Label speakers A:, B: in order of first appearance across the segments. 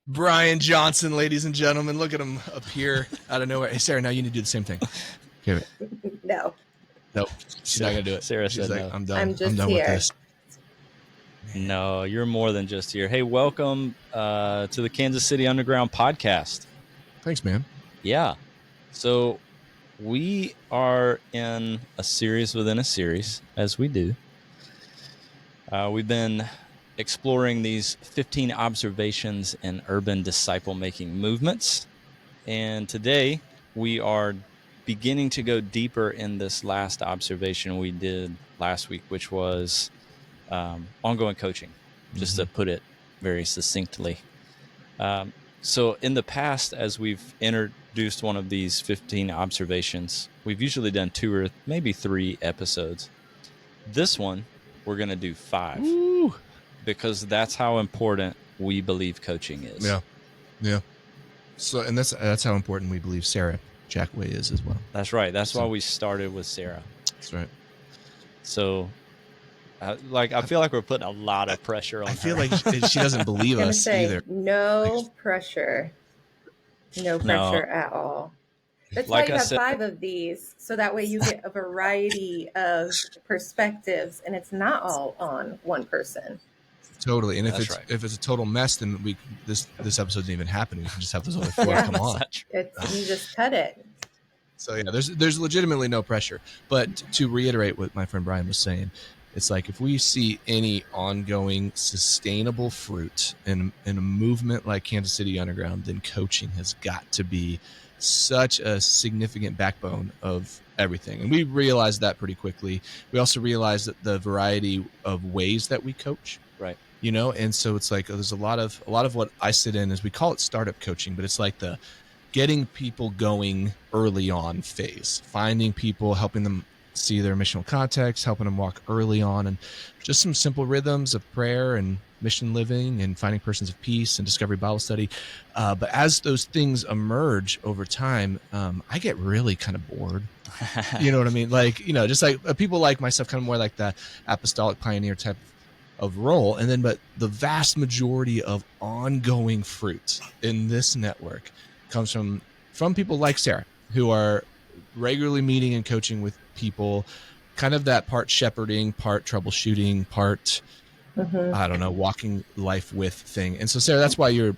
A: Brian Johnson, ladies and gentlemen. Look at him appear out of nowhere. Hey, Sarah, now you need to do the same thing. Okay, wait.
B: No,
A: Nope, she's not gonna do it.
C: Sarah
A: She's
C: said
A: like,
C: no.
A: I'm done.
B: I'm just
A: done
B: here.
A: with this.
C: No, you're more than just here. Hey, welcome to the Kansas City Underground podcast.
A: Thanks, man.
C: Yeah. So we are in a series within a series, as we do. We've been exploring these 15 observations in urban disciple-making movements. And today we are beginning to go deeper in this last observation we did last week, which was ongoing coaching, just to put it very succinctly. So in the past, as we've introduced one of these 15 observations, we've usually done 2 or maybe 3 episodes. This one, we're going to do 5.
A: Woo.
C: Because that's how important we believe coaching is.
A: Yeah. So, and that's how important we believe Sara Jackaway is as well.
C: That's right. That's why we started with Sara.
A: That's right.
C: So, I feel like we're putting a lot of pressure on her.
A: I feel like she doesn't believe us either.
B: No pressure. No pressure at all. That's why you have 5 of these, so that way you get a variety of perspectives, and it's not all on one person.
A: Totally. And if it's a total mess, then this episode doesn't even happen. We can just have those other 4 come on.
B: You just cut it.
A: So yeah, there's legitimately no pressure. But to reiterate what my friend Brian was saying, it's like if we see any ongoing sustainable fruit in a movement like Kansas City Underground, then coaching has got to be such a significant backbone of everything. And we realized that pretty quickly. We also realized that the variety of ways that we coach.
C: Right.
A: You know, and so it's like there's a lot of what I sit in is we call it startup coaching, but it's like the getting people going early on phase, finding people, helping them see their missional context, helping them walk early on, and just some simple rhythms of prayer and mission living and finding persons of peace and discovery Bible study. But as those things emerge over time, I get really kind of bored. You know what I mean? Like, you know, just like people like myself, kind of more like the apostolic pioneer type of role. And then, but the vast majority of ongoing fruit in this network comes from people like Sara, who are regularly meeting and coaching with people, kind of that part shepherding, part troubleshooting, part, I don't know, walking life with thing. And so, Sara, that's why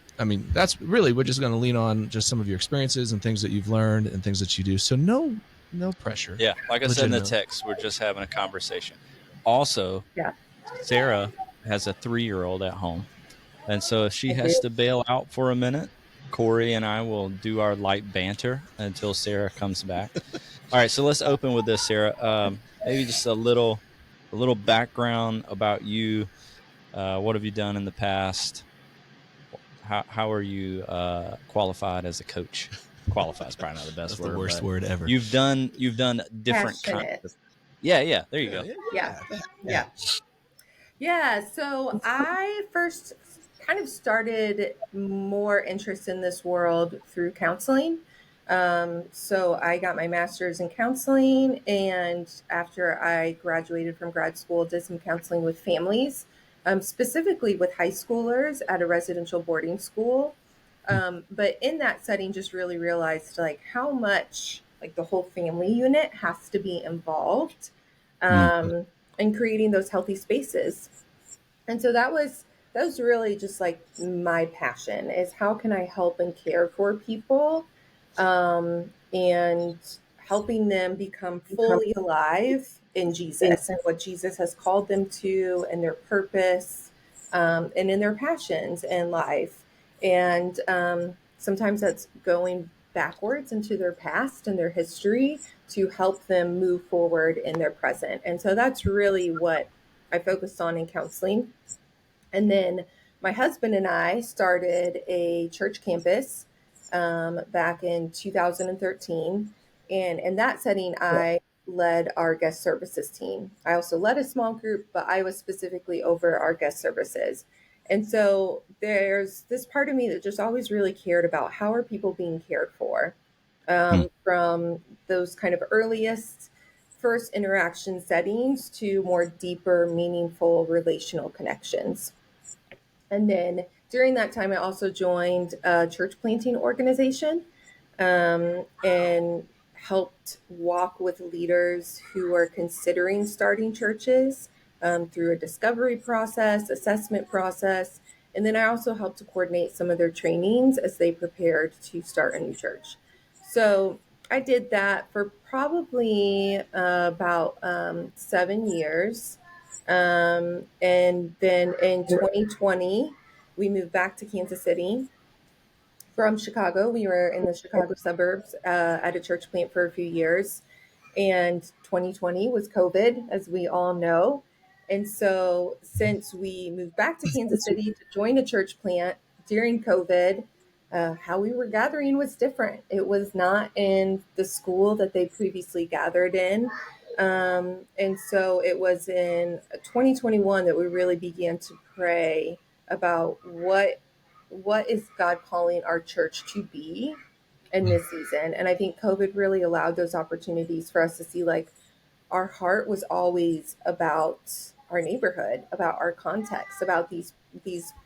A: that's really, we're just going to lean on just some of your experiences and things that you've learned and things that you do. So no pressure.
C: Yeah. Like I said in the text, we're just having a conversation. Also, Sara has a 3-year-old at home. And so if she has to bail out for a minute, Cory and I will do our light banter until Sara comes back. All right, so let's open with this, Sara. Maybe just a little background about you. What have you done in the past? How are you qualified as a coach? Qualified is probably not the best word.
A: The worst word ever.
C: You've done different kinds of. Yeah. There you go.
B: Yeah. So I first kind of started more interest in this world through counseling. So I got my master's in counseling, and after I graduated from grad school, did some counseling with families, specifically with high schoolers at a residential boarding school. But in that setting, just really realized like how much like the whole family unit has to be involved in creating those healthy spaces. And so that was really just like my passion, is how can I help and care for people, and helping them become fully alive in Jesus and what Jesus has called them to, and their purpose, and in their passions in life. And sometimes that's going backwards into their past and their history to help them move forward in their present. And so that's really what I focused on in counseling. And then my husband and I started a church campus back in 2013. And in that setting, I led our guest services team. I also led a small group, but I was specifically over our guest services. And so there's this part of me that just always really cared about how are people being cared for, from those kind of earliest first interaction settings to more deeper, meaningful relational connections. And then during that time, I also joined a church planting organization, and helped walk with leaders who are considering starting churches, through a discovery process, assessment process. And then I also helped to coordinate some of their trainings as they prepared to start a new church. So I did that for probably about 7 years. And then in 2020, we moved back to Kansas City from Chicago. We were in the Chicago suburbs at a church plant for a few years. And 2020 was COVID, as we all know. And so, since we moved back to Kansas City to join a church plant during COVID, how we were gathering was different. It was not in the school that they previously gathered in. And so, it was in 2021 that we really began to pray about what is God calling our church to be in this season. And I think COVID really allowed those opportunities for us to see, like, our heart was always about our neighborhood, about our context, about these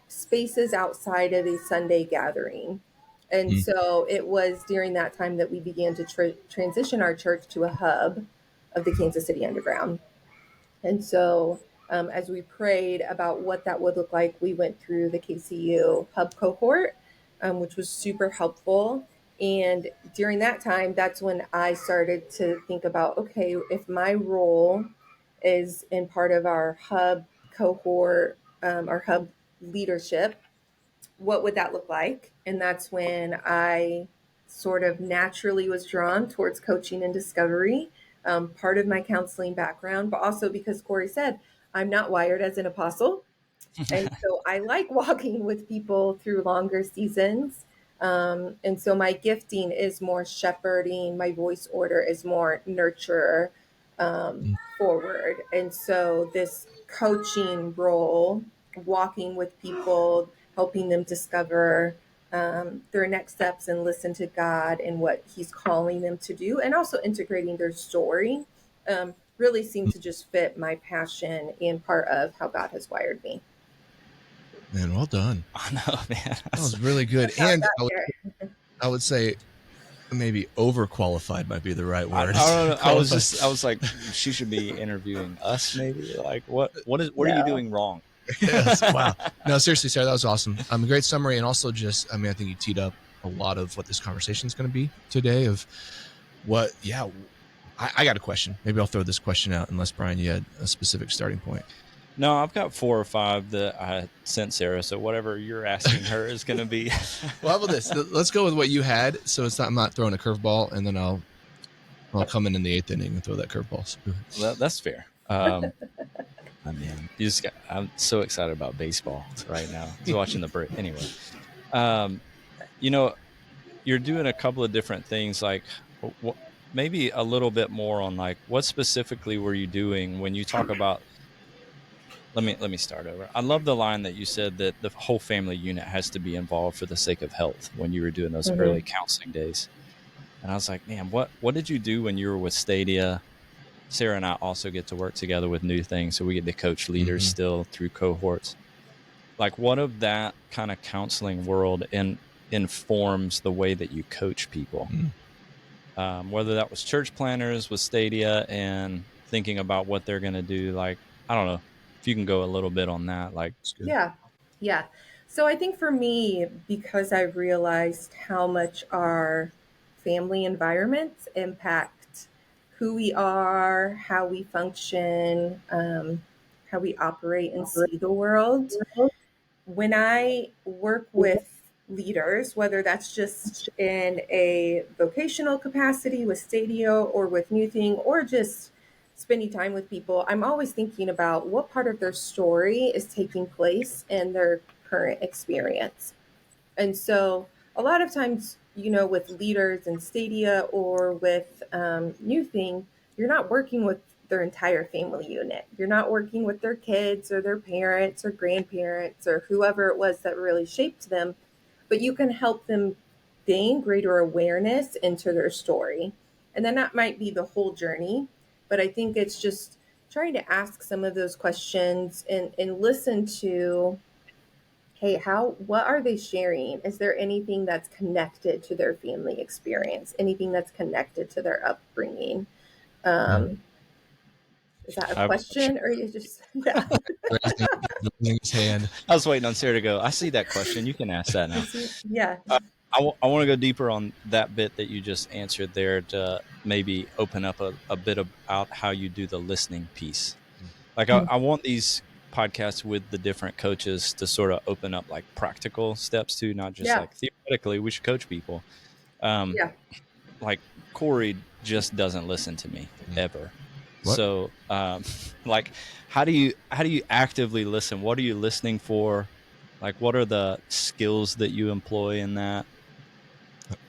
B: spaces outside of a Sunday gathering. And
A: Mm.
B: so it was during that time that we began to transition our church to a hub of the Kansas City Underground. And so, as we prayed about what that would look like, we went through the KCU hub cohort, which was super helpful. And during that time, that's when I started to think about, okay, if my role is in part of our hub cohort, our hub leadership, what would that look like? And that's when I sort of naturally was drawn towards coaching and discovery, part of my counseling background, but also because Cory said, I'm not wired as an apostle. And so I like walking with people through longer seasons. And so my gifting is more shepherding, my voice order is more nurturer, forward. And so this coaching role, walking with people, helping them discover their next steps and listen to God and what He's calling them to do, and also integrating their story, really seemed to just fit my passion and part of how God has wired me.
A: Man, well done.
C: I know, man.
A: That was really good.
B: How I
A: And
B: got here.
A: I would say maybe overqualified might be the right
C: I
A: word.
C: don't know.
A: Qualified.
C: I was like, she should be interviewing us, maybe. Like, what are you
B: No.
C: doing wrong?
A: Yes. Wow. No, seriously, Sarah, that was awesome. A great summary. And also just, I mean, I think you teed up a lot of what this conversation is going to be today of what, yeah, I got a question. Maybe I'll throw this question out unless, Brian, you had a specific starting point.
C: No, I've got 4 or 5 that I sent Sarah. So whatever you're asking her is going to be.
A: Well, how about this? Let's go with what you had. So it's not, I'm not throwing a curveball, and then I'll come in the 8th inning and throw that curveball. So
C: That's fair. I mean, I'm so excited about baseball right now. I was watching the break. Anyway, um, you know, you're doing a couple of different things. Like, maybe a little bit more on like what specifically were you doing when you talk about. Let me start over. I love the line that you said that the whole family unit has to be involved for the sake of health when you were doing those early counseling days. And I was like, man, what did you do when you were with Stadia? Sarah and I also get to work together with new things, so we get to coach leaders still through cohorts. Like, what of that kind of counseling world informs the way that you coach people? Whether that was church planners with Stadia and thinking about what they're going to do. Like, I don't know if you can go a little bit on that. Like,
B: Yeah. Yeah. So I think for me, because I realized how much our family environments impact who we are, how we function, how we operate and see the world, when I work with leaders, whether that's just in a vocational capacity with Stadio or with New Thing or just spending time with people, I'm always thinking about what part of their story is taking place in their current experience. And so a lot of times, with leaders in Stadia or with New Thing, you're not working with their entire family unit. You're not working with their kids or their parents or grandparents or whoever it was that really shaped them, but you can help them gain greater awareness into their story. And then that might be the whole journey, but I think it's just trying to ask some of those questions and listen to, hey, what are they sharing? Is there anything that's connected to their family experience? Anything that's connected to their upbringing? Is that a question, or you just yeah?
A: Raising his hand.
C: I was waiting on Sarah to go. I see that question. You can ask that now.
B: Yeah,
C: I want to go deeper on that bit that you just answered there to maybe open up a bit about how you do the listening piece. Like, I want these podcasts with the different coaches to sort of open up like practical steps too, not just
B: yeah,
C: like theoretically we should coach people. Um,
B: yeah.
C: like Cory just doesn't listen to me ever.
A: What?
C: So, like, how do you actively listen? What are you listening for? Like, what are the skills that you employ in that?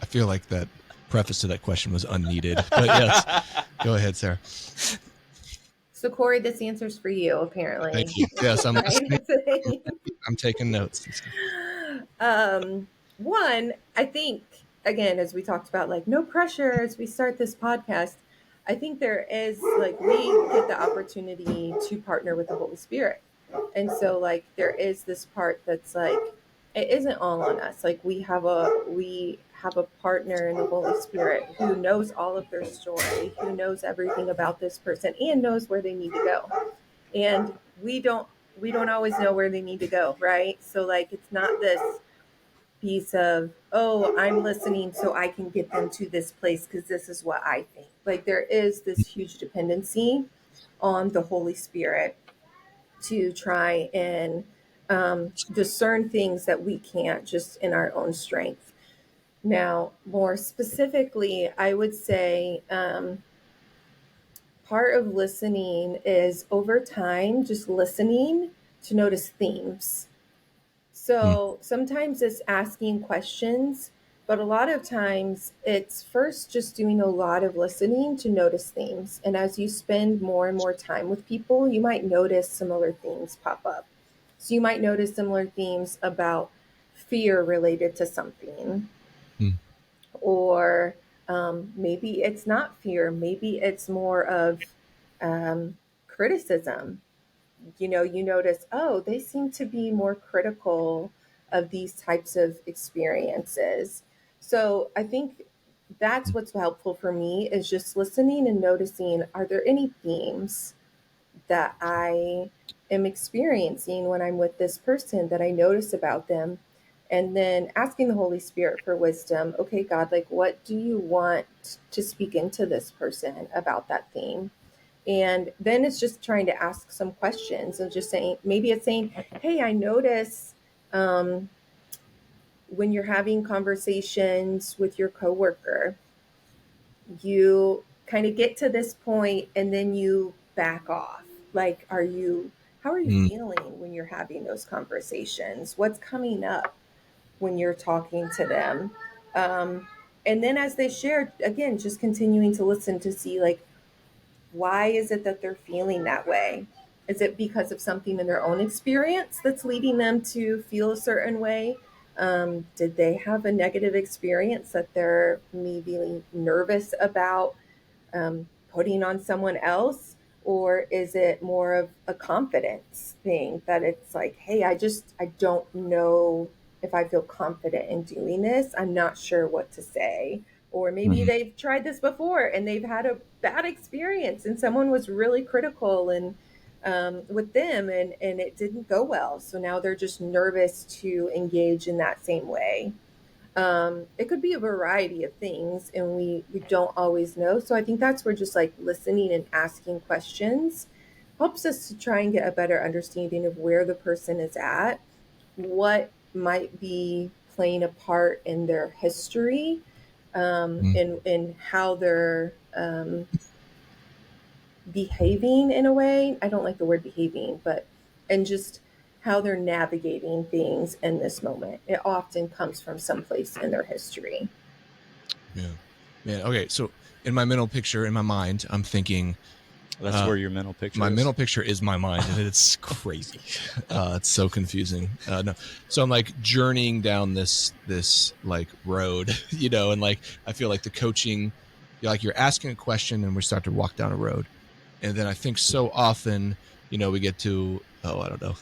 A: I feel like that preface to that question was unneeded, but yes, go ahead, Sarah.
B: So Cory, this answer's for you, apparently.
A: Thank you. Yes, I'm listening.
B: Right?
A: I'm taking notes.
B: One, I think, again, as we talked about, like no pressure as we start this podcast, I think there is like we get the opportunity to partner with the Holy Spirit. And so like there is this part that's like it isn't all on us. Like we have a partner in the Holy Spirit who knows all of their story, who knows everything about this person and knows where they need to go. And we don't always know where they need to go, right? So like it's not this piece of, oh, I'm listening so I can get them to this place because this is what I think. Like there is this huge dependency on the Holy Spirit to try and discern things that we can't just in our own strength. Now, more specifically, I would say part of listening is over time just listening to notice themes. So sometimes it's asking questions, but a lot of times it's first just doing a lot of listening to notice themes. And as you spend more and more time with people, you might notice similar themes pop up. So you might notice similar themes about fear related to something, or maybe it's not fear, maybe it's more of criticism. You notice, oh, they seem to be more critical of these types of experiences. So I think that's what's helpful for me is just listening and noticing, are there any themes that I am experiencing when I'm with this person that I notice about them? And then asking the Holy Spirit for wisdom. Okay, God, like, what do you want to speak into this person about that theme? And then it's just trying to ask some questions and just saying, maybe it's saying, hey, I notice when you're having conversations with your coworker, you kind of get to this point and then you back off. Like, how are you feeling when you're having those conversations? What's coming up when you're talking to them? And then as they share, again, just continuing to listen to see, like, why is it that they're feeling that way? Is it because of something in their own experience that's leading them to feel a certain way? Did they have a negative experience that they're maybe nervous about putting on someone else? Or is it more of a confidence thing that it's like, hey, I don't know if I feel confident in doing this. I'm not sure what to say. Or maybe they've tried this before and they've had a bad experience and someone was really critical and with them and it didn't go well. So now they're just nervous to engage in that same way. It could be a variety of things and we don't always know. So I think that's where just like listening and asking questions helps us to try and get a better understanding of where the person is at, what might be playing a part in their history, in how they're behaving in a way. I don't like the word behaving, but and just how they're navigating things in this moment. It often comes from someplace in their history.
A: Yeah. Man, okay. So in my mental picture, in my mind, I'm thinking
C: That's where your mental picture
A: my
C: is.
A: mental picture is my mind, and it's crazy. It's so confusing. No. So I'm like journeying down this like road, and like I feel like the coaching, like you're asking a question and we start to walk down a road. And then I think so often, we get to, I don't know,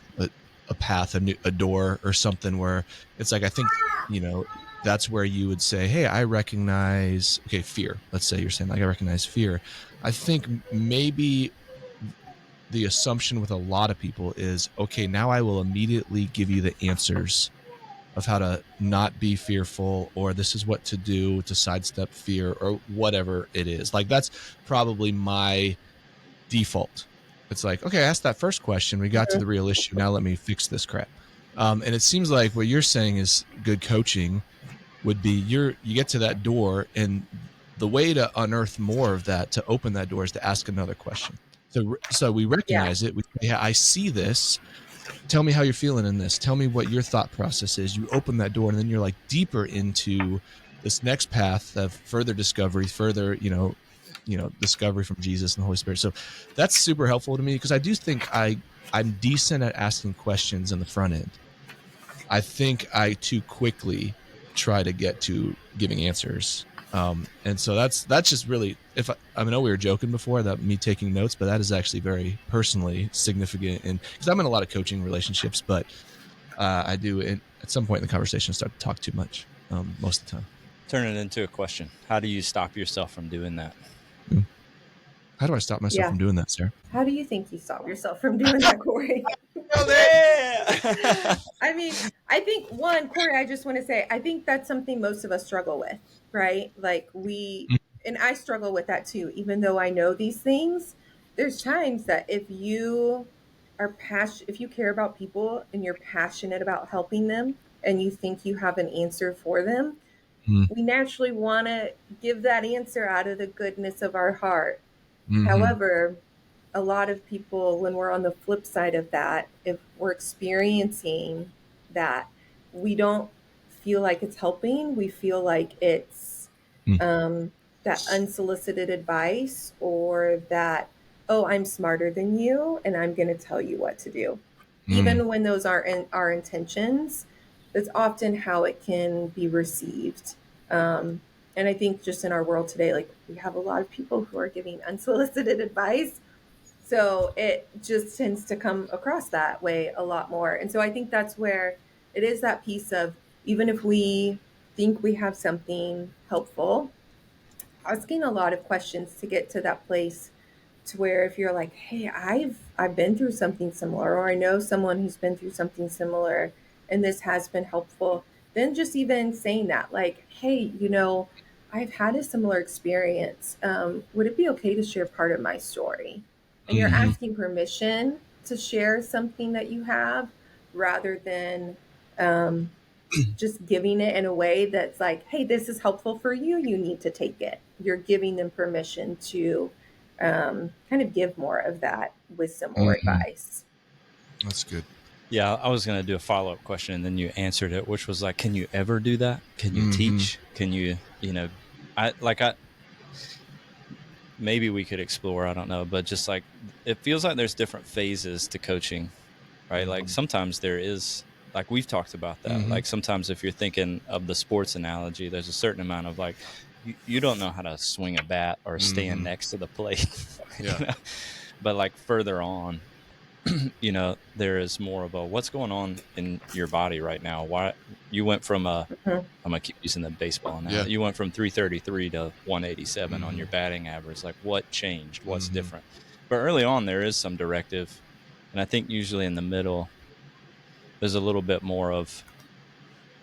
A: a path, a door or something where it's like, I think, that's where you would say, hey, I recognize, okay, fear. Let's say you're saying like, I recognize fear. I think maybe the assumption with a lot of people is, okay, now I will immediately give you the answers of how to not be fearful, or this is what to do to sidestep fear, or whatever it is. Like, that's probably my default. It's like, okay, I asked that first question, we got to the real issue, now let me fix this crap. And it seems like what you're saying is good coaching would be, you get to that door, and the way to unearth more of that, to open that door, is to ask another question. So we
B: Yeah.
A: recognize it. We say, yeah, I see this. Tell me how you're feeling in this. Tell me what your thought process is. You open that door, and then you're like deeper into this next path of further discovery, further, discovery from Jesus and the Holy Spirit. So that's super helpful to me, because I do think I'm decent at asking questions in the front end. I think I too quickly try to get to giving answers. And so that's just really, if I know we were joking before that me taking notes, but that is actually very personally significant. And because I'm in a lot of coaching relationships, but I do at some point in the conversation start to talk too much most of the time.
C: Turn it into a question. How do you stop yourself from doing that?
A: How do I stop myself
B: Yeah.
A: from doing that, Sarah?
B: How do you think you stop yourself from doing that, Cory?
C: Oh, there!
B: I mean, I think one, Cory, I just want to say, I think that's something most of us struggle with, right? Like and I struggle with that too, even though I know these things. There's times that if you if you care about people and you're passionate about helping them and you think you have an answer for them,
A: Mm-hmm.
B: we naturally want to give that answer out of the goodness of our heart.
A: Mm-hmm.
B: However, a lot of people, when we're on the flip side of that, if we're experiencing that, we don't feel like it's helping. We feel like it's um, that unsolicited advice, or that, oh, I'm smarter than you and I'm going to tell you what to do.
A: Mm-hmm.
B: Even when those aren't our intentions, that's often how it can be received. Um, and I think just in our world today, like, we have a lot of people who are giving unsolicited advice. So it just tends to come across that way a lot more. And so I think that's where it is, that piece of, even if we think we have something helpful, asking a lot of questions to get to that place, to where if you're like, hey, I've been through something similar, or I know someone who's been through something similar and this has been helpful, then just even saying that, like, hey, I've had a similar experience. Would it be okay to share part of my story? And you're
A: Mm-hmm.
B: asking permission to share something that you have, rather than um, just giving it in a way that's like, hey, this is helpful for you, you need to take it. You're giving them permission to kind of give more of that wisdom or
A: Mm-hmm.
B: advice.
A: That's good.
C: Yeah, I was going to do a follow-up question, and then you answered it, which was like, can you ever do that? Can you teach? Can you, maybe we could explore, I don't know, but just like, it feels like there's different phases to coaching, right? Like sometimes there is, like we've talked about that.
A: Mm-hmm.
C: Like sometimes if you're thinking of the sports analogy, there's a certain amount of like, you don't know how to swing a bat or stand next to the plate,
A: Yeah.
C: But like further on, there is more of a, what's going on in your body right now? Why you went from
B: Mhm.
C: I'm gonna keep using the baseball now.
A: Yeah.
C: You went from 333 to 187 on your batting average. Like, what changed? What's different? But early on, there is some directive, and I think usually in the middle, there's a little bit more of.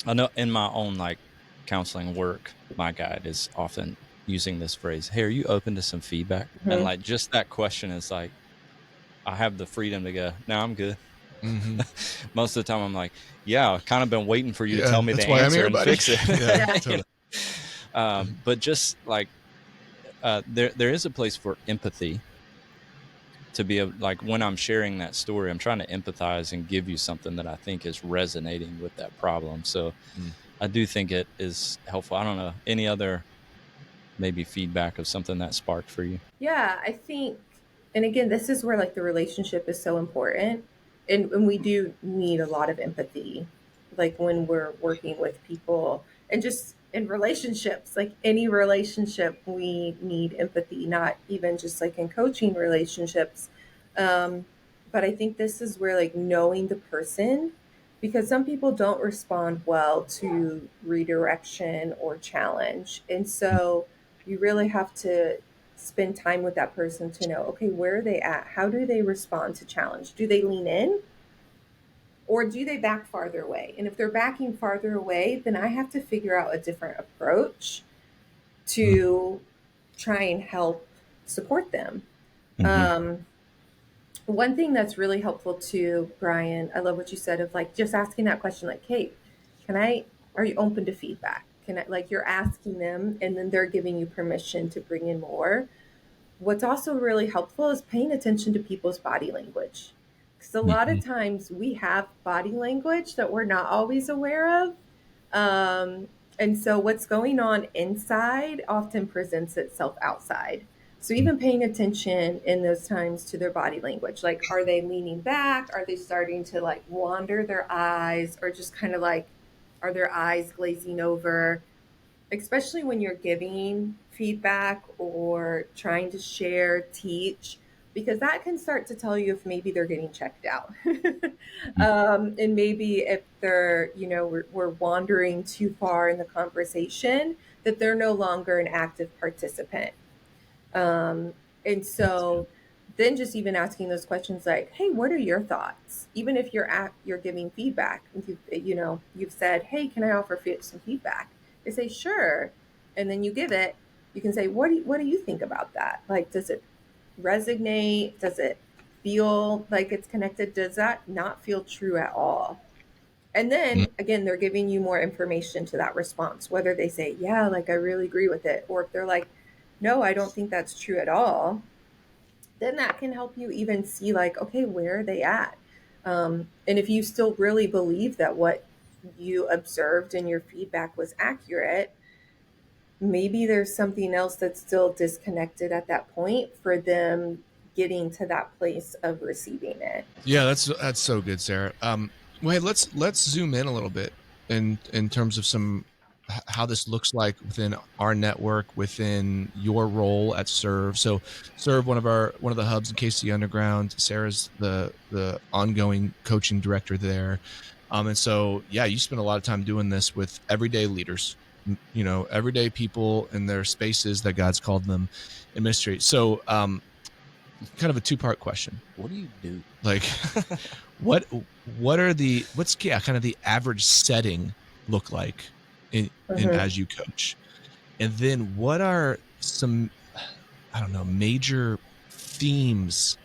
C: I know in my own like counseling work, my guide is often using this phrase, "Hey, are you open to some feedback?" And
B: Mhm.
C: like just that question is like, I have the freedom to go, "No, I'm good."
A: Mm-hmm.
C: Most of the time I'm like, yeah, I've kind of been waiting for you to
A: Yeah,
C: tell me the
A: that's why I'm
C: answer
A: here,
C: and
A: buddy.
C: fix it.
A: Yeah,
B: Yeah.
A: totally.
C: But just like there is a place for empathy, to be able, like when I'm sharing that story, I'm trying to empathize and give you something that I think is resonating with that problem. So I do think it is helpful. I don't know, any other maybe feedback of something that sparked for you?
B: Yeah, I think, and again, this is where like the relationship is so important. And we do need a lot of empathy, like when we're working with people, and just in relationships, like any relationship, we need empathy, not even just like in coaching relationships. Um, but I think this is where like knowing the person, because some people don't respond well to redirection or challenge. And so you really have to spend time with that person to know, okay, where are they at? How do they respond to challenge? Do they lean in or do they back farther away? And if they're backing farther away, then I have to figure out a different approach to try and help support them.
C: Mm-hmm.
B: Um, One thing that's really helpful too, Brian, I love what you said of like just asking that question, like, hey, are you open to feedback? Can I, like, you're asking them and then they're giving you permission to bring in more. What's also really helpful is paying attention to people's body language. Because a lot
A: Mm-hmm.
B: of times we have body language that we're not always aware of. Um, and so what's going on inside often presents itself outside. So even paying attention in those times to their body language, like are they leaning back? Are they starting to like wander their eyes or just kind of like are their eyes glazing over? Especially when you're giving feedback or trying to share, teach, because that can start to tell you if maybe they're getting checked out. And maybe if they're, we're wandering too far in the conversation, that they're no longer an active participant. Um, and so then just even asking those questions like, hey, what are your thoughts? Even if you're giving feedback, and you've said, hey, can I offer some feedback? They say, sure. And then you give it, you can say, what do you think about that? Like, does it resonate? Does it feel like it's connected? Does that not feel true at all? And then again, they're giving you more information to that response, whether they say, yeah, like I really agree with it, or if they're like, no, I don't think that's true at all, then that can help you even see, like, okay, where are they at? And if you still really believe that what you observed in your feedback was accurate, maybe there's something else that's still disconnected at that point for them getting to that place of receiving it.
A: Yeah, that's so good, Sarah. Well, hey, let's zoom in a little bit in terms of how this looks like within our network, within your role at Serve. So, Serve, one of the hubs in KC Underground. Sarah's the ongoing coaching director there, and so yeah, you spend a lot of time doing this with everyday leaders, everyday people in their spaces that God's called them in ministry. So, kind of a two-part question.
C: What do you do?
A: Like, what what's kind of the average setting look like in
B: Mm-hmm.
A: as you coach, and then what are some, I don't know, major themes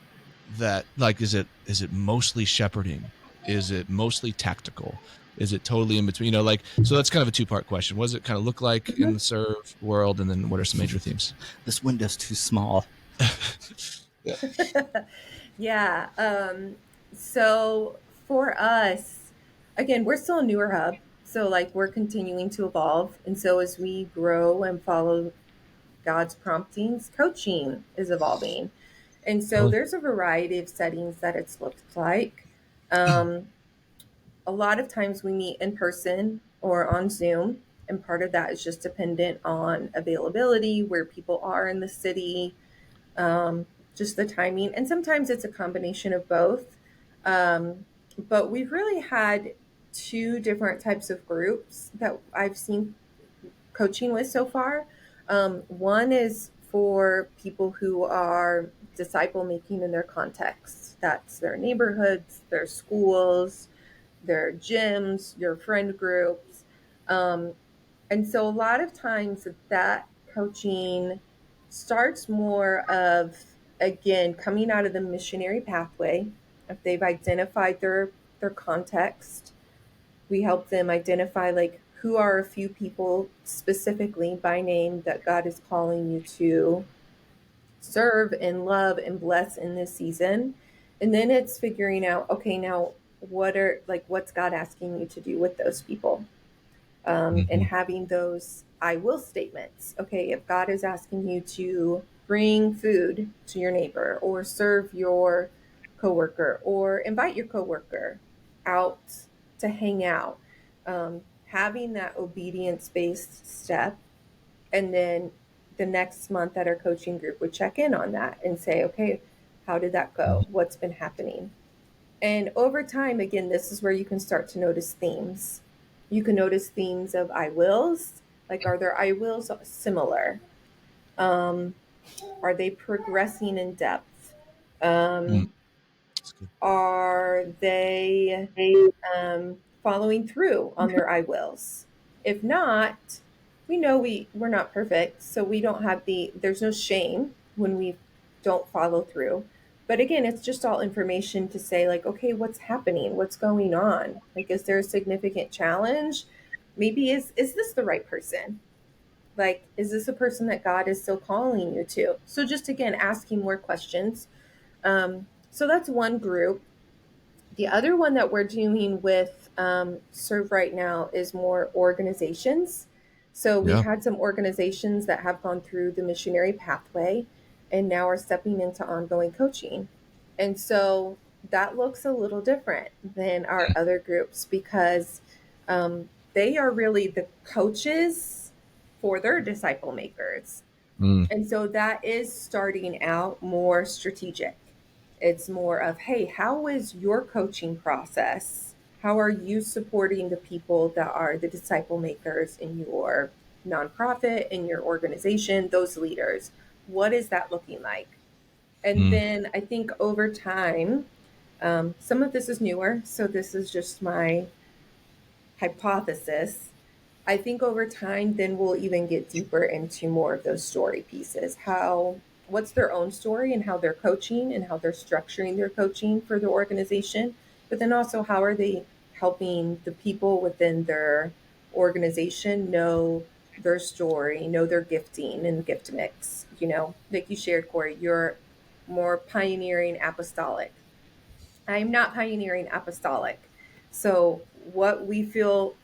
A: that, like, is it mostly shepherding, is it mostly tactical, is it totally in between, like, so that's kind of a two-part question. What does it kind of look like in the Serve world, and then what are some major themes?
C: This window's too small.
A: Yeah.
B: Yeah. So for us, again, we're still a newer hub. So like we're continuing to evolve. And so as we grow and follow God's promptings, coaching is evolving. And so
A: Totally.
B: there's a variety of settings that it's looked like. Um, a lot of times we meet in person or on Zoom. And part of that is just dependent on availability, where people are in the city, um, just the timing. And sometimes it's a combination of both. But we've really had two different types of groups that I've seen coaching with so far. One is for people who are disciple making in their context. That's their neighborhoods, their schools, their gyms, your friend groups. Um, and so a lot of times that coaching starts more of, again, coming out of the missionary pathway. If they've identified their context, we help them identify like who are a few people specifically by name that God is calling you to serve and love and bless in this season. And then it's figuring out, okay, now what's God asking you to do with those people? And
A: Mm-hmm.
B: having those I will statements. Okay, if God is asking you to bring food to your neighbor or serve your coworker or invite your coworker out to hang out, having that obedience based step, and then the next month at our coaching group would check in on that and say, okay, How did that go? What's been happening? And over time, again, this is where you can start to notice themes. You can notice themes of I wills. Like, are their I wills similar? Um, are they progressing in depth?
A: Mm,
B: Um,
A: that's good.
B: are they following through on their I wills? If not, we know we're not perfect, so we don't have there's no shame when we don't follow through. But again, it's just all information to say, like, okay, what's happening? What's going on? Like, is there a significant challenge? Maybe is this the right person? Like, is this a person that God is still calling you to? So just again, asking more questions. So that's one group. The other one that we're doing with Serve right now is more organizations. So we've
A: Yeah.
B: had some organizations that have gone through the missionary pathway and now are stepping into ongoing coaching. And so that looks a little different than our other groups because they are really the coaches for their disciple makers.
A: Mm,
B: And so that is starting out more strategic. It's more of, hey, how is your coaching process? How are you supporting the people that are the disciple makers in your nonprofit, in your organization, those leaders? What is that looking like? And
A: mm,
B: then I think over time, some of this is newer. So this is just my hypothesis. I think over time, then we'll even get deeper into more of those story pieces. What's their own story and how they're coaching and how they're structuring their coaching for the organization, but then also how are they helping the people within their organization know their story, know their gifting and gift mix. Like you shared, Cory, you're more pioneering apostolic. I'm not pioneering apostolic. So what we feel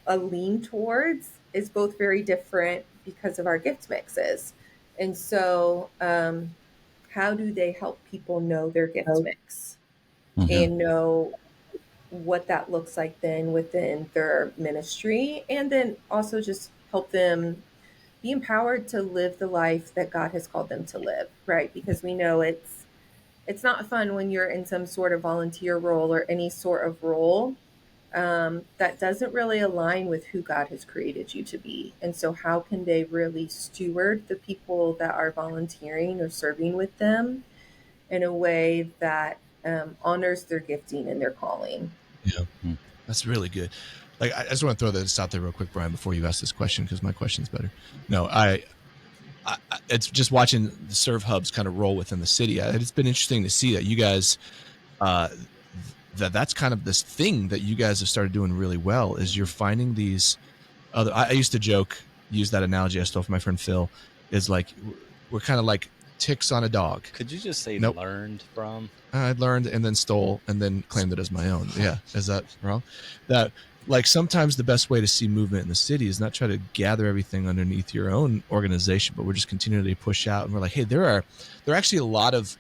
B: a lean towards is both very different because of our gift mixes. And so, how do they help people know their gift mix
C: Mm-hmm.
A: yeah.
B: and know what that looks like then within their ministry? And then also just help them be empowered to live the life that God has called them to live, right? Because we know it's not fun when you're in some sort of volunteer role or any sort of role that doesn't really align with who God has created you to be. And so, how can they really steward the people that are volunteering or serving with them in a way that honors their gifting and their calling?
A: Yeah.
C: Mm.
A: That's really good. Like, I just want to throw this out there real quick, Brian, before you ask this question, because my question's better. No, it's just watching the serve hubs kind of roll within the city. It's been interesting to see that you guys, uh, that's kind of this thing that you guys have started doing really well is you're finding these other. I used to use that analogy I stole from my friend Phil, is like we're kind of like ticks on a dog.
C: Could you just say
A: Nope.
C: learned from?
A: I learned and then stole and then claimed it as my own. Yeah. Is that wrong? That, like, sometimes the best way to see movement in the city is not try to gather everything underneath your own organization, but we're just continually push out. And we're like, hey, there are actually a lot of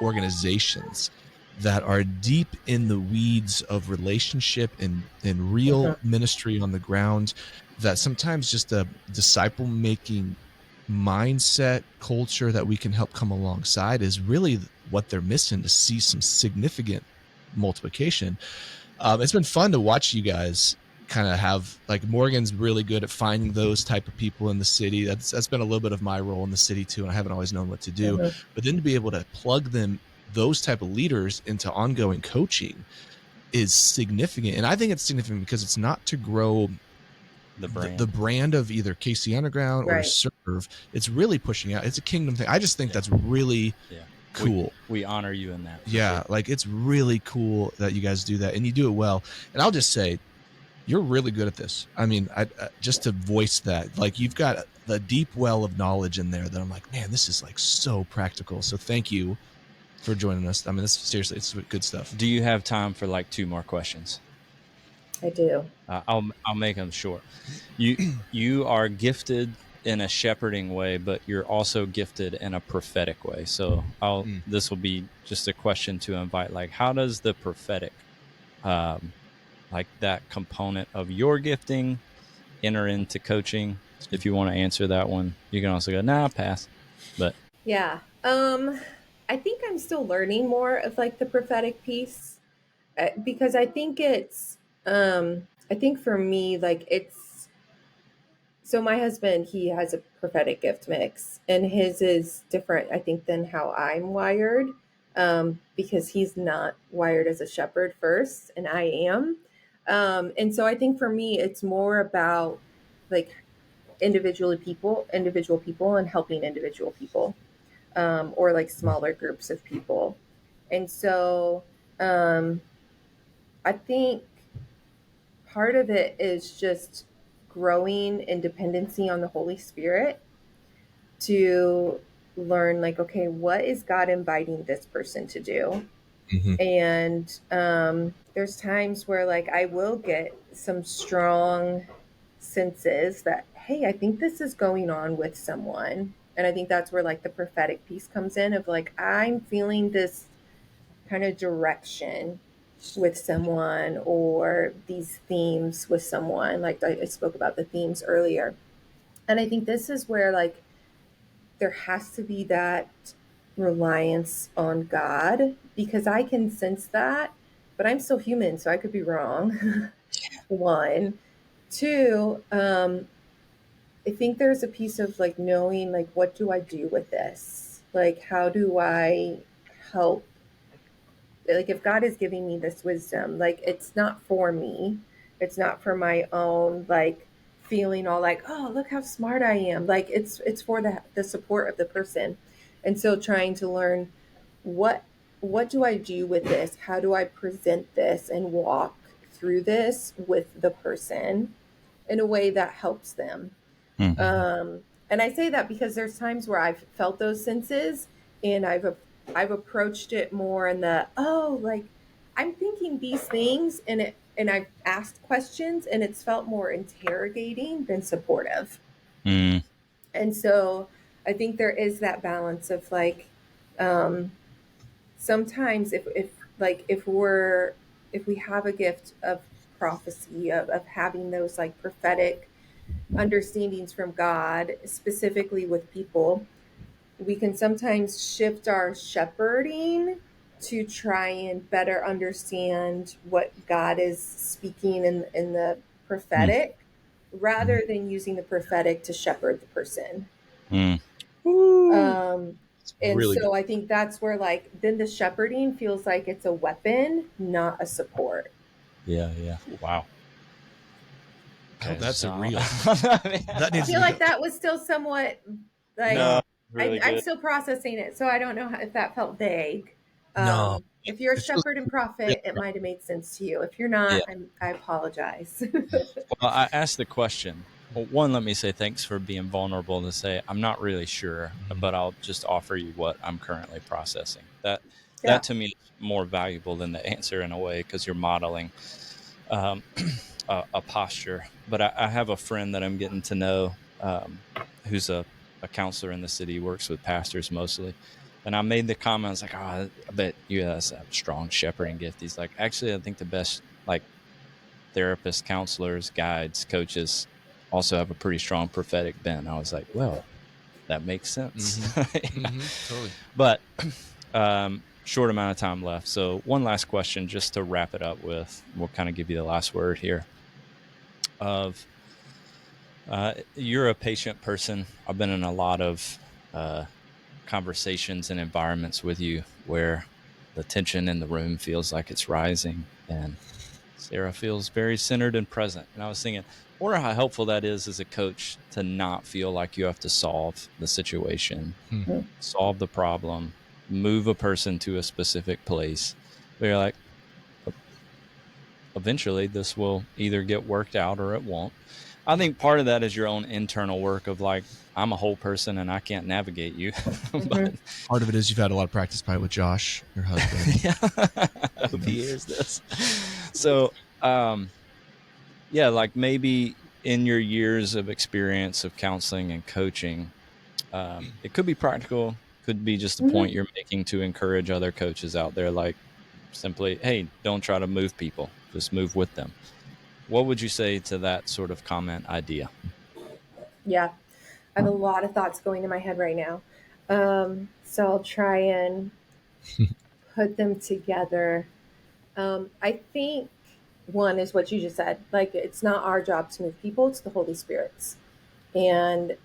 A: organizations that are deep in the weeds of relationship and real ministry on the ground, that sometimes just a disciple making mindset culture that we can help come alongside is really what they're missing to see some significant multiplication. It's been fun to watch you guys kind of have, like, Morgan's really good at finding those type of people in the city. That's been a little bit of my role in the city too, and I haven't always known what to do.
B: Mhm.
A: But then to be able to plug those type of leaders into ongoing coaching is significant. And I think it's significant because it's not to grow
C: The
A: the
C: brand.
A: brand of either KC Underground or
B: Right.
A: Serve. It's really pushing out. It's a kingdom thing. I just think
C: Yeah.
A: that's really
C: Yeah.
A: cool.
C: We honor you in that.
A: Yeah,
C: Sure.
A: like, it's really cool that you guys do that, and you do it well. And I'll just say, you're really good at this. I mean, just to voice that, like, you've got the deep well of knowledge in there that I'm like, man, this is like so practical. So thank you for joining us. I mean, this seriously, it's good stuff.
C: Do you have time for like 2 more questions?
B: I do.
C: I'll make them short. You are gifted in a shepherding way, but you're also gifted in a prophetic way. So
A: Mm.
C: this will be just a question to invite. Like, how does the prophetic, um, like that component of your gifting, enter into coaching? If you want to answer that one, you can also go, nah, pass. But
B: Yeah. I think I'm still learning more of like the prophetic piece, because I think for me, like it's, so my husband, he has a prophetic gift mix, and his is different, I think, than how I'm wired, because he's not wired as a shepherd first, and I am. And so I think for me, it's more about like individual people, and helping individual people, or like smaller groups of people. And so um, I think part of it is just growing in dependency on the Holy Spirit to learn, like, okay, what is God inviting this person to do?
A: Mm-hmm.
B: And there's times where like I will get some strong senses that, hey, I think this is going on with someone. And I think that's where like the prophetic piece comes in, of like, I'm feeling this kind of direction with someone, or these themes with someone. Like I spoke about the themes earlier. And I think this is where like there has to be that reliance on God, because I can sense that, but I'm still human, so I could be wrong. One. Two, I think there's a piece of like knowing, like, what do I do with this? Like, how do I help? Like, if God is giving me this wisdom, like, it's not for me, it's not for my own, like, feeling all like, oh, look how smart I am. Like, it's for the support of the person. And so trying to learn, what what do I do with this? How do I present this and walk through this with the person in a way that helps them?
C: Mm-hmm.
B: And I say that because there's times where I've felt those senses, and I've approached it more in the, oh, like, I'm thinking these things, and I've asked questions, and it's felt more interrogating than supportive.
C: Mm.
B: And so I think there is that balance of like, um, sometimes if like if we have a gift of prophecy, of having those like prophetic understandings from God, specifically with people, we can sometimes shift our shepherding to try and better understand what God is speaking in the
C: Mm.
B: prophetic, rather than using the prophetic to shepherd the person.
C: Mm. Woo.
B: Um,
A: It's
B: and
A: really good.
B: so I think that's where like then the shepherding feels like it's a weapon, not a support.
C: Yeah, yeah. Wow.
A: I hope
C: Okay,
A: that's a
C: so
A: reel. That
B: I
A: needs to
B: feel
A: be
B: like
A: go.
B: that was still somewhat like,
C: no, really
B: I'm
C: good.
B: still processing it, so I don't know if that felt vague.
A: No,
B: If you're a
A: it feels
B: shepherd and
A: really
B: prophet, it
A: good.
B: might have made sense to you. If you're
C: Yeah.
B: not, I apologize.
C: Well, I asked the question. Well, one, let me say thanks for being vulnerable to say I'm not really sure,
A: Mhm.
C: but I'll just offer you what I'm currently processing. That
B: Yeah.
C: to me is more valuable than the answer in a way, because you're modeling um, a posture. But I have a friend that I'm getting to know, who's a counselor in the city, works with pastors mostly. And I made the comment, I was like, oh, I bet you guys have a strong shepherding gift. He's like, actually, I think the best, like, therapists, counselors, guides, coaches also have a pretty strong prophetic bent. I was like, well, that makes sense.
A: Mm-hmm.
C: Yeah.
A: Mm-hmm. Totally.
C: But short amount of time left. So, one last question just to wrap it up with. We'll kind of give you the last word here. Of You're a patient person. I've been in a lot of uh, conversations and environments with you where the tension in the room feels like it's rising, and Sarah feels very centered and present. And I was thinking, I wonder how helpful that is as a coach to not feel like you have to solve the situation,
A: Hmm.
C: solve the problem, move a person to a specific place. But you're like, eventually this will either get worked out or it won't. I think part of that is your own internal work of like, I'm a whole person and I can't navigate you. But
B: Hmm.
A: Part of it is you've had a lot of practice probably with Josh, your husband.
C: yeah, I hope he hears this. So, yeah, like maybe in your years of experience of counseling and coaching, it could be practical, could be just a
B: Hmm.
C: point you're making to encourage other coaches out there, like simply, hey, don't try to move people, just move with them. What would you say to that sort of comment idea?
B: Yeah. I have a lot of thoughts going in my head right now. So I'll try and put them together. I think one is what you just said. Like, it's not our job to move people; it's the Holy Spirit's. And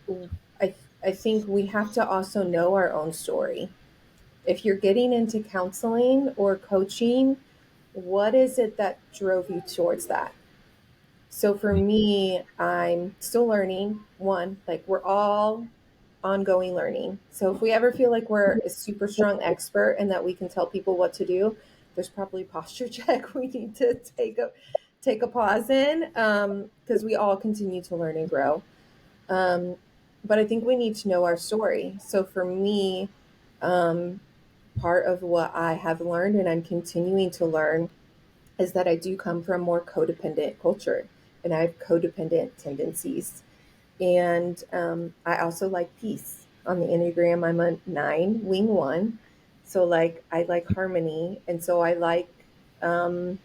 B: I, I think we have to also know our own story. If you're getting into counseling or coaching, what is it that drove you towards that? So for me, I'm still learning. One, like, we're all ongoing learning. So if we ever feel like we're a super strong expert and that we can tell people what to do, there's probably a posture check we need to take a pause in, because we all continue to learn and grow. Um, but I think we need to know our story. So for me, um, part of what I have learned and I'm continuing to learn is that I do come from more codependent culture and I have codependent tendencies. And I also like peace. On the Enneagram, I'm a 9, wing 1. So, like, I like harmony. And so I like um,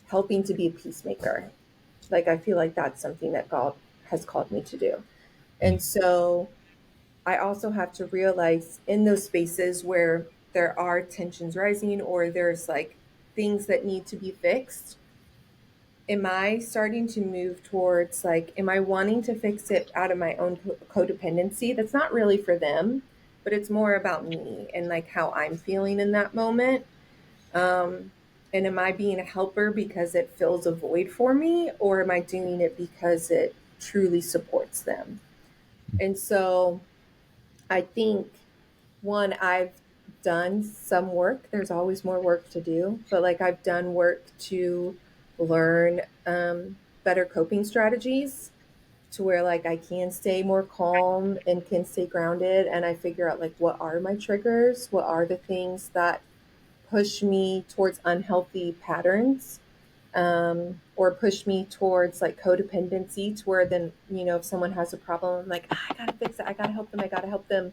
B: helping to be a peacemaker. Like, I feel like that's something that God has called me to do. And so I also have to realize in those spaces where there are tensions rising or there's like things that need to be fixed, am I starting to move towards, like, am I wanting to fix it out of my own codependency? That's not really for them, but it's more about me and like how I'm feeling in that moment. Um, and am I being a helper because it fills a void for me, or am I doing it because it truly supports them? And so I think, one, I've done some work. There's always more work to do, but like, I've done work to learn better coping strategies to where like I can stay more calm and can stay grounded. And I figure out like, what are my triggers? What are the things that push me towards unhealthy patterns? Or push me towards like codependency to where then, if someone has a problem, I'm like, I gotta fix it. I gotta help them. I gotta help them.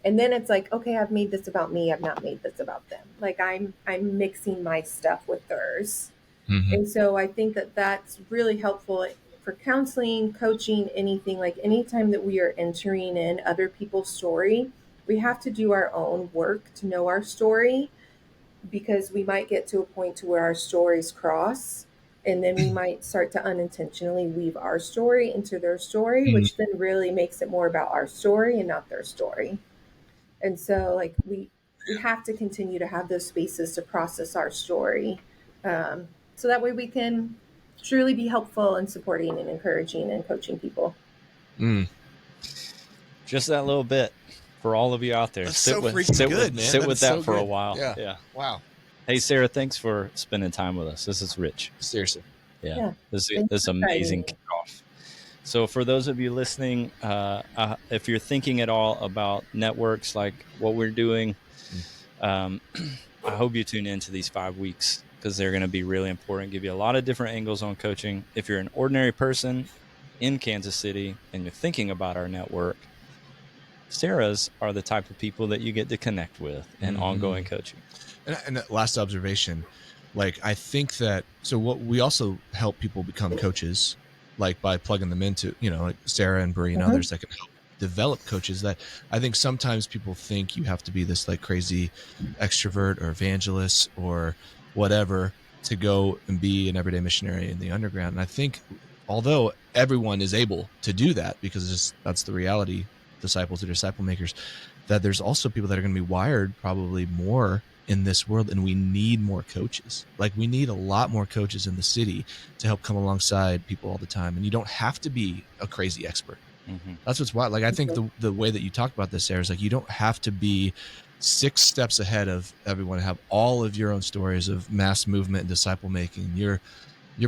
B: And then it's like, okay, I've made this about me. I've not made this about them. Like, I'm mixing my stuff with theirs.
A: Mm-hmm.
B: And so I think that that's really helpful for counseling, coaching, anything. Like, anytime that we are entering in other people's story, we have to do our own work to know our story, because we might get to a point to where our stories cross, and then we might start to unintentionally weave our story into their story, which then really makes it more about our story and not their story. And so, like, we have to continue to have those spaces to process our story, so that way we can truly be helpful and supporting and encouraging and coaching people.
C: Just that little bit for all of you out there.
A: That's so freaking good, man.
C: Sit
A: That
C: with
A: is
C: that
A: so
C: for a
A: good.
C: while.
A: Yeah. Wow.
C: Hey, Sarah, thanks for spending time with us. This is rich.
A: Seriously.
C: Yeah. This
B: Thanks
C: is
B: for inviting
C: amazing
B: me.
C: kickoff. So for those of you listening, if you're thinking at all about networks like what we're doing, I hope you tune into these 5 weeks, because they're going to be really important, give you a lot of different angles on coaching. If you're an ordinary person in Kansas City and you're thinking about our network, Sarah's are the type of people that you get to connect with in ongoing coaching.
A: And last observation, like, I think that, so what we also help people become coaches, like by plugging them into, like Sarah and Bree and others that can help develop coaches. That I think sometimes people think you have to be this like crazy extrovert or evangelist or whatever to go and be an everyday missionary in the underground. And I think, although everyone is able to do that, because that's the reality, disciples are disciple makers, that there's also people that are going to be wired probably more in this world, and we need more coaches. Like, we need a lot more coaches in the city to help come alongside people all the time. And you don't have to be a crazy expert. That's what's wild. Like, I think the way that you talked about this, Sarah, is like, you don't have to be 6 steps ahead of everyone, have all of your own stories of mass movement and disciple making. You're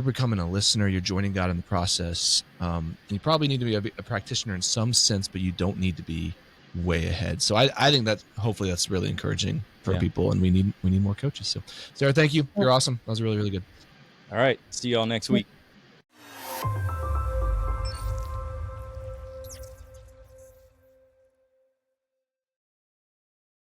A: becoming a listener. You're joining God in the process. You probably need to be a practitioner in some sense, but you don't need to be way ahead. So I think that hopefully that's really encouraging for people, and we need more coaches. So Sarah, thank you. You're awesome. That was really, really good.
C: All right. See you all next week.